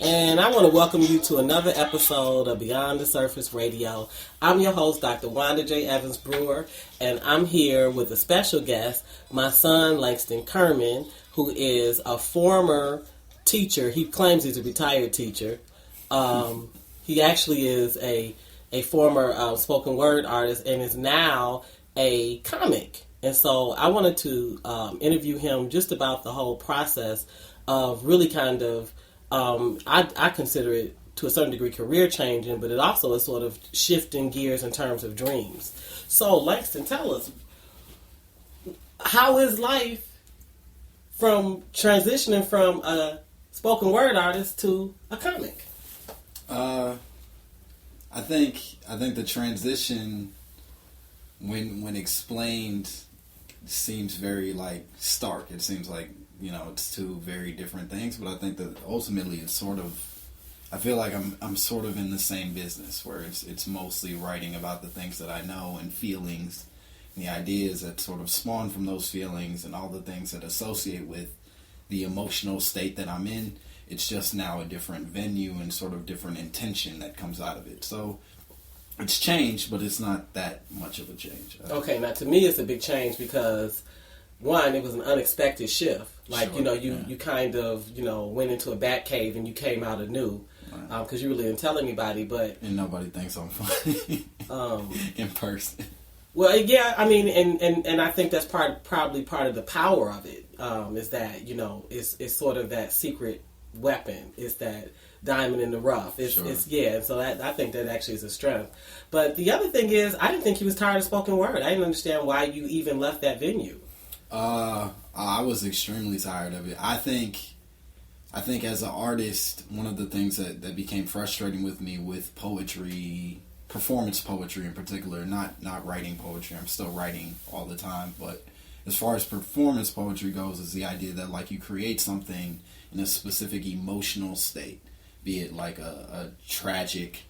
And I want to welcome you to another episode of Beyond the Surface Radio. I'm your host, Dr. Wanda J. Evans-Brewer, and I'm here with a special guest, my son, Langston J.Kerman, who is a former teacher. He claims he's a retired teacher. He actually is a former spoken word artist and is now a comic. And so I wanted to interview him just about the whole process of really kind of, I consider it to a certain degree career changing, but it also is sort of shifting gears in terms of dreams. So Langston, tell us, how is life from transitioning from a spoken word artist to a comic? I think the transition, when explained, seems very stark. It seems like, it's two very different things, but I think that ultimately it's sort of, I feel like I'm sort of in the same business where it's mostly writing about the things that I know and feelings and the ideas that sort of spawn from those feelings and all the things that associate with the emotional state that I'm in. It's just now a different venue and sort of different intention that comes out of it. So it's changed, but it's not that much of a change. Okay, now to me it's a big change because, one, it was an unexpected shift. Like, sure, you kind of, went into a bat cave and you came out anew. Because you really didn't tell anybody, but... And nobody thinks I'm funny in person. Well, yeah, I mean, and I think that's probably part of the power of it, is that, it's sort of that secret weapon. It's that diamond in the rough. So I think that actually is a strength. But the other thing is, I didn't think he was tired of spoken word. I didn't understand why you even left that venue. I was extremely tired of it. I think as an artist, one of the things that became frustrating with me with poetry, performance poetry in particular, not writing poetry, I'm still writing all the time, but as far as performance poetry goes, is the idea that you create something in a specific emotional state, be it like a tragic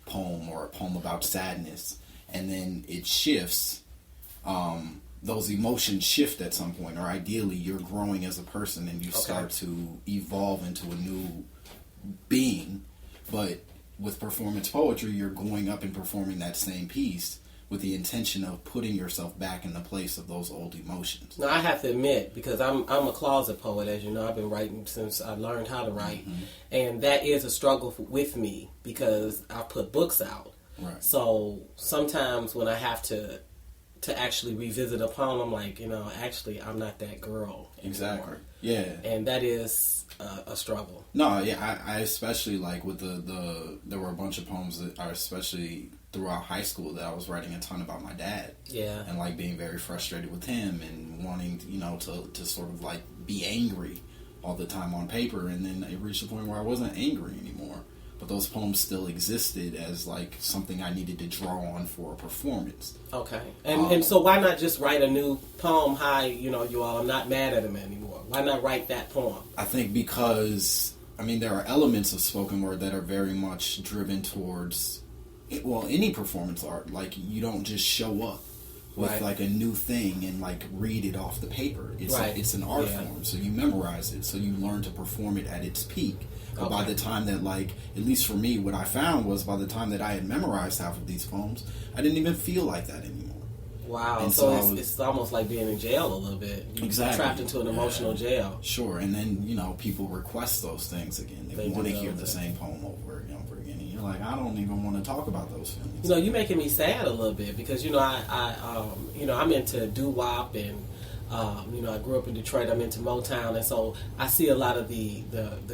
poem or a poem about sadness, and then it shifts. Those emotions shift at some point, or ideally you're growing as a person and you start to evolve into a new being. But with performance poetry, you're going up and performing that same piece with the intention of putting yourself back in the place of those old emotions. Now, I have to admit, because I'm a closet poet, as you know, I've been writing since I learned how to write, and that is a struggle with me because I put books out. Right. So sometimes when I have to actually revisit a poem, I'm like, actually, I'm not that girl anymore. Exactly. Yeah. And that is a struggle. No, yeah, I especially with there were a bunch of poems that are especially throughout high school that I was writing a ton about my dad. Yeah. And being very frustrated with him and wanting, to sort of be angry all the time on paper. And then it reached a point where I wasn't angry anymore. But those poems still existed as something I needed to draw on for a performance. Okay. And so why not just write a new poem? Hi, you all, I'm not mad at him anymore. Why not write that poem? I think because, there are elements of spoken word that are very much driven towards, any performance art. You don't just show up with a new thing and read it off the paper. It's an art form, so you memorize it, so you learn to perform it at its peak. But by the time that, at least for me, what I found was by the time that I had memorized half of these poems, I didn't even feel like that anymore. Wow. And so it's almost like being in jail a little bit. You're trapped into an emotional jail. Sure. And then, people request those things again. They want to hear the same poem over and over again. And you're like, I don't even want to talk about those feelings. You're making me sad a little bit because, I'm into doo-wop and, I grew up in Detroit. I'm into Motown, and so I see a lot of the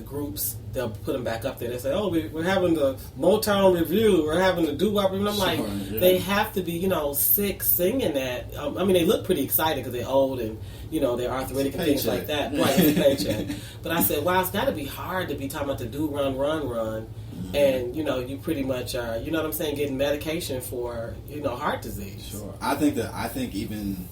groups. They'll put them back up there. They say, "Oh, we're having the Motown review. We're having the doo-wop review." And I'm they have to be, sick singing that. They look pretty excited because they're old and they're arthritic and things like that. Right, it's a paycheck. But I said, wow, it's got to be hard to be talking about the do run, and you pretty much are, what I'm saying, getting medication for heart disease. Sure. I think even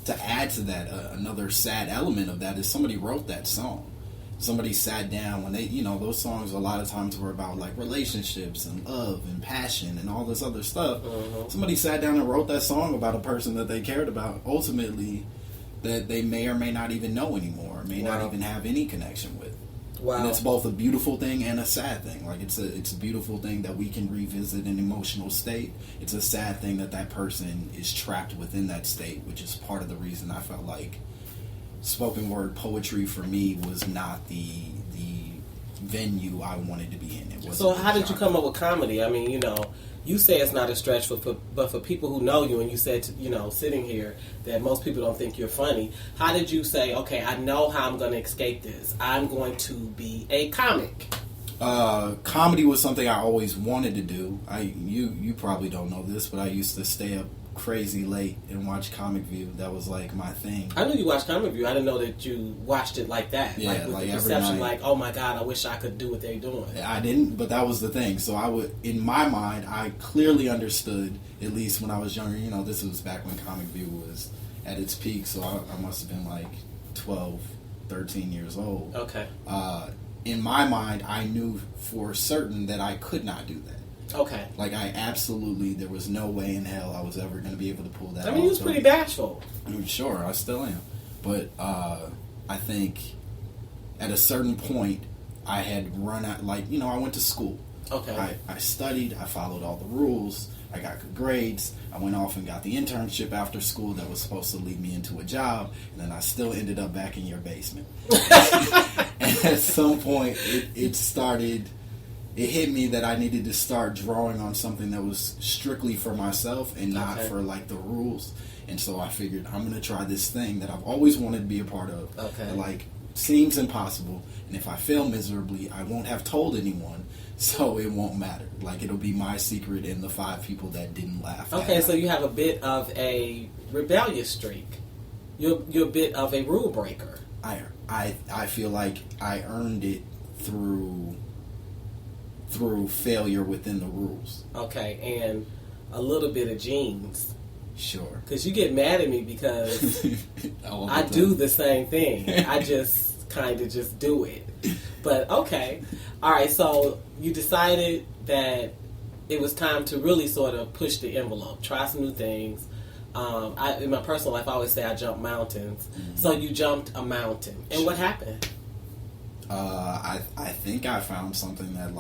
to add to that, another sad element of that is somebody wrote that song. Somebody sat down when they, those songs a lot of times were about relationships and love and passion and all this other stuff. Somebody sat down and wrote that song about a person that they cared about, ultimately, that they may or may not even know anymore, may not even have any connection with. Wow. And it's both a beautiful thing and a sad thing. Like, it's a beautiful thing that we can revisit an emotional state. It's a sad thing that person is trapped within that state, which is part of the reason I felt like spoken word poetry for me was not the venue I wanted to be in. It was. So how did you come up with comedy? I mean, you say it's not a stretch, but for people who know you, and you said, sitting here, that most people don't think you're funny. How did you say, okay, I know how I'm going to escape this. I'm going to be a comic. Comedy was something I always wanted to do. You probably don't know this, but I used to stay up crazy late and watch Comic View. That was like my thing. I knew you watched Comic View. I didn't know that you watched it like that. Yeah, with like the every perception, night. like, oh my God, I wish I could do what they're doing. I didn't, but that was the thing. So I would, in my mind, I clearly understood, at least when I was younger, this was back when Comic View was at its peak, so I must have been like 12, 13 years old. Okay. In my mind, I knew for certain that I could not do that. Okay. Like, there was no way in hell I was ever going to be able to pull that off. I mean, you was pretty bashful. I mean, sure, I still am. But I think at a certain point, I had run out, I went to school. Okay. I studied, I followed all the rules, I got good grades, I went off and got the internship after school that was supposed to lead me into a job, and then I still ended up back in your basement. And at some point, it hit me that I needed to start drawing on something that was strictly for myself and not for the rules. And so I figured I'm going to try this thing that I've always wanted to be a part of. Okay. That, seems impossible. And if I fail miserably, I won't have told anyone. So it won't matter. It'll be my secret and the 5 people that didn't laugh. Okay, so you have a bit of a rebellious streak. You're a bit of a rule breaker. I feel like I earned it through failure within the rules. Okay, and a little bit of genes. Sure. Because you get mad at me because I do the same thing. I just kind of just do it. But okay. All right, so you decided that it was time to really sort of push the envelope, try some new things. In my personal life, I always say I jump mountains. Mm-hmm. So you jumped a mountain. And what happened? I think I found something that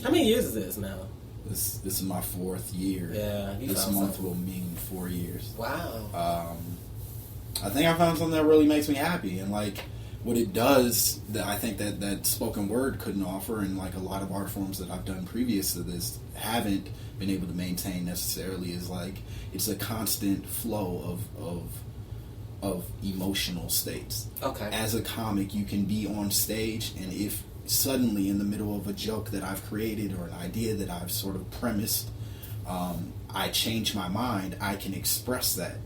How many years is this now? This is my 4th year. Yeah, this month will mean 4 years. Wow. I think I found something that really makes me happy, and what it does that I think that spoken word couldn't offer, and a lot of art forms that I've done previous to this haven't been able to maintain necessarily, is it's a constant flow of emotional states. Okay. As a comic, you can be on stage, and if suddenly in the middle of a joke that I've created or an idea that I've sort of premised, I change my mind, I can express that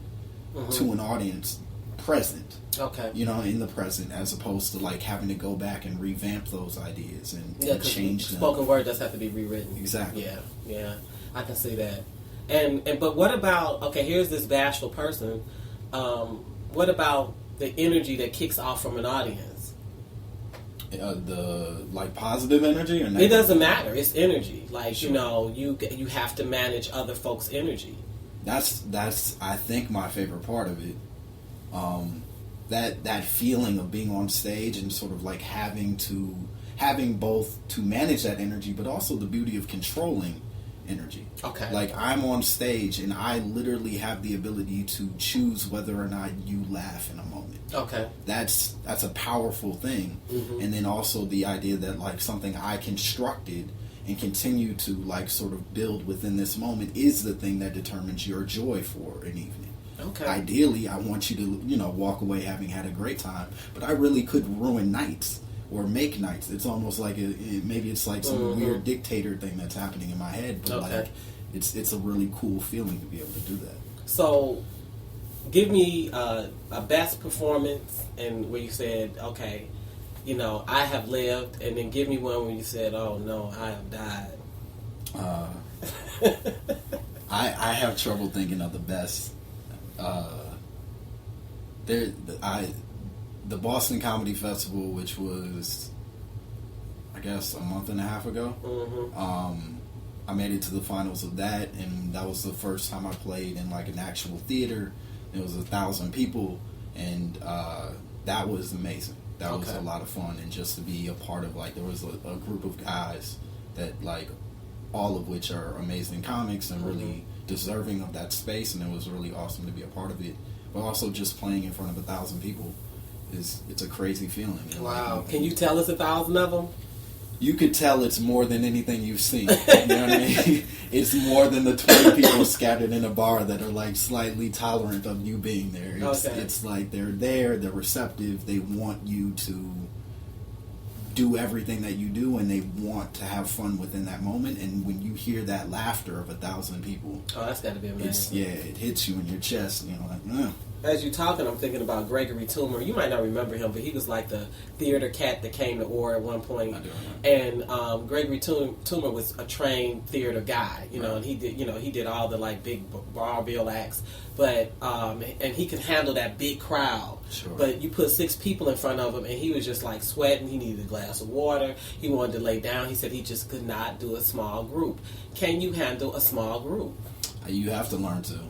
to an audience present. Okay. In the present, as opposed to having to go back and revamp those ideas and change them. Spoken word does have to be rewritten. Exactly. Yeah, I can see that. And but what about, okay, here's this bashful person. What about the energy that kicks off from an audience? The positive energy or negative? It doesn't matter. It's energy. Sure. You have to manage other folks' energy. That's I think my favorite part of it. That feeling of being on stage and sort of having both to manage that energy, but also the beauty of controlling energy. Okay. I'm on stage and I literally have the ability to choose whether or not you laugh in a moment. Okay. That's a powerful thing. Mm-hmm. And then also the idea that something I constructed and continue to sort of build within this moment is the thing that determines your joy for an evening. Okay. Ideally, I want you to, walk away having had a great time, but I really could ruin nights or make nights. It's almost maybe it's some weird dictator thing that's happening in my head, but it's a really cool feeling to be able to do that. So, give me a best performance and where you said, okay, I have lived, and then give me one where you said, oh no, I have died. I have trouble thinking of the best. The Boston Comedy Festival, which was, I guess, a month and a half ago. Mm-hmm. I made it to the finals of that, and that was the first time I played in an actual theater. It was 1,000 people, and that was amazing. That was a lot of fun, and just to be a part of, like, there was a group of guys that, like, all of which are amazing comics and really deserving of that space, and it was really awesome to be a part of it. But also just playing in front of 1,000 people it's a crazy feeling. Wow. Like, can you tell us 1,000 of them? You could tell it's more than anything you've seen. You know what I mean? It's more than the 20 people scattered in a bar that are, like, slightly tolerant of you being there. It's like they're there, they're receptive, they want you to do everything that you do, and they want to have fun within that moment. And when you hear that laughter of 1,000 people, oh, that's got to be amazing. It hits you in your chest. You know, like, As you're talking, I'm thinking about Gregory Toomer. You might not remember him, but he was like the theater cat that came to OR at one point. I do remember. And Gregory Toomer was a trained theater guy, you know, and he did all the, like, big vaudeville acts, but and he could handle that big crowd. Sure. But you put 6 people in front of him, and he was just, like, sweating. He needed a glass of water. He wanted to lay down. He said he just could not do a small group. Can you handle a small group? You have to learn to.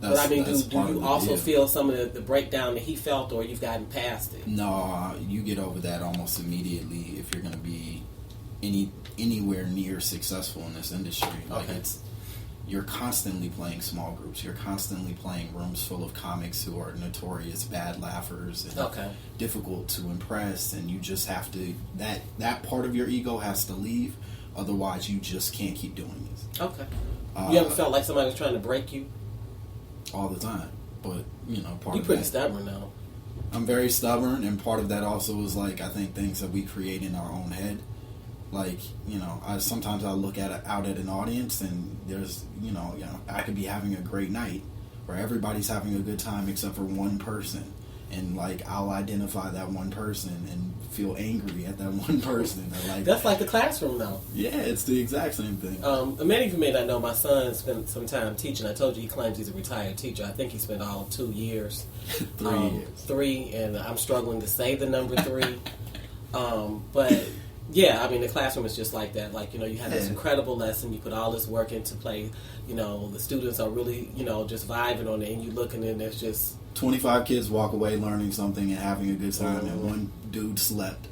But I mean, do you also feel some of the breakdown that he felt, or you've gotten past it? No, you get over that almost immediately if you're going to be anywhere near successful in this industry. Like, you're constantly playing small groups. You're constantly playing rooms full of comics who are notorious bad laughers and difficult to impress, and you just have to, that part of your ego has to leave, otherwise you just can't keep doing this. Okay. You ever felt like somebody was trying to break you? All the time, but part You're of pretty that, stubborn though. I'm very stubborn, and part of that also is, like, I think things that we create in our own head. Like, sometimes I look out at an audience, and there's I could be having a great night where everybody's having a good time except for one person, and, like, I'll identify that one person and feel angry at that one person. Like, that's like the classroom, though. Yeah, it's the exact same thing. Many of you may not know, my son spent some time teaching. I told you he claims he's a retired teacher. I think he spent all 2 years. 3 years. 3, and I'm struggling to say the number 3. But, yeah, I mean, the classroom is just like that. Like, you have this incredible lesson. You put all this work into play. The students are really, just vibing on it, and you look, and then there's just 25 kids walk away learning something and having a good time, and one dude slept,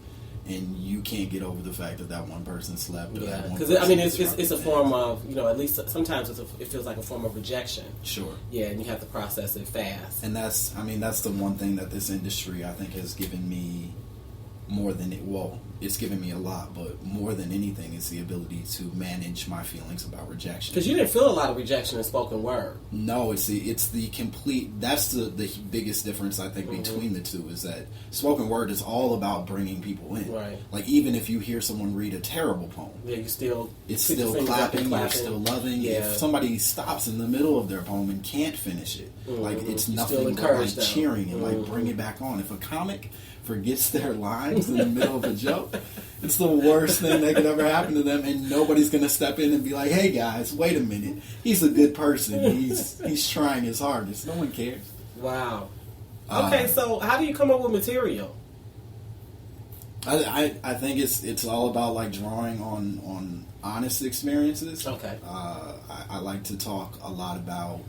and you can't get over the fact that one person slept. Yeah, because I mean, it's a form of, at least sometimes it feels like a form of rejection. Sure. Yeah, and you have to process it fast. And that's the one thing that this industry, I think, has given me more than it's given me a lot, but more than anything is the ability to manage my feelings about rejection. Because you didn't feel a lot of rejection in spoken word. No, it's the complete. That's the biggest difference, I think, between the two, is that spoken word is all about bringing people in. Right. Like, even if you hear someone read a terrible poem, it's still clapping. You're still loving. Yeah. If somebody stops in the middle of their poem and can't finish it, like, it's nothing but, like, cheering and like bring it back on. If a comic forgets their lines in the middle of a joke, it's the worst thing that could ever happen to them, and nobody's going to step in and be like, hey guys, wait a minute, he's a good person, he's trying his hardest. No one cares. Wow. Okay, so how do you come up with material? I think it's all about, like, drawing on honest experiences. Okay. I like to talk a lot about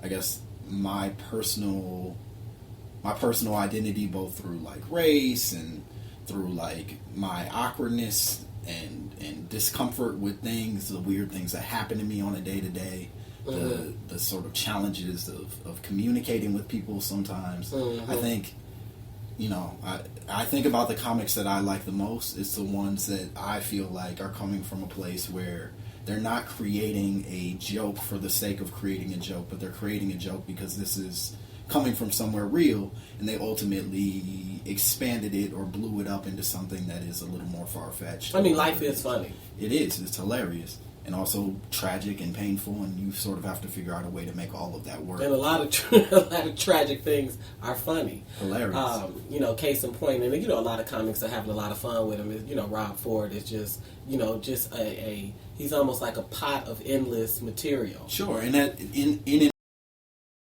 I guess my personal identity, both through, like, race and through, like, my awkwardness and discomfort with things, the weird things that happen to me on a day-to-day, the sort of challenges of communicating with people sometimes. I think, I think about the comics that I like the most. It's the ones that I feel like are coming from a place where they're not creating a joke for the sake of creating a joke, but they're creating a joke because this is coming from somewhere real, and they ultimately expanded it or blew it up into something that is a little more far-fetched. I mean, life is funny. It is. It's hilarious. And also tragic and painful, and you sort of have to figure out a way to make all of that work. And a lot of tragic things are funny. Hilarious. Case in point, and a lot of comics are having a lot of fun with him. Rob Ford is just he's almost like a pot of endless material. Sure, and that in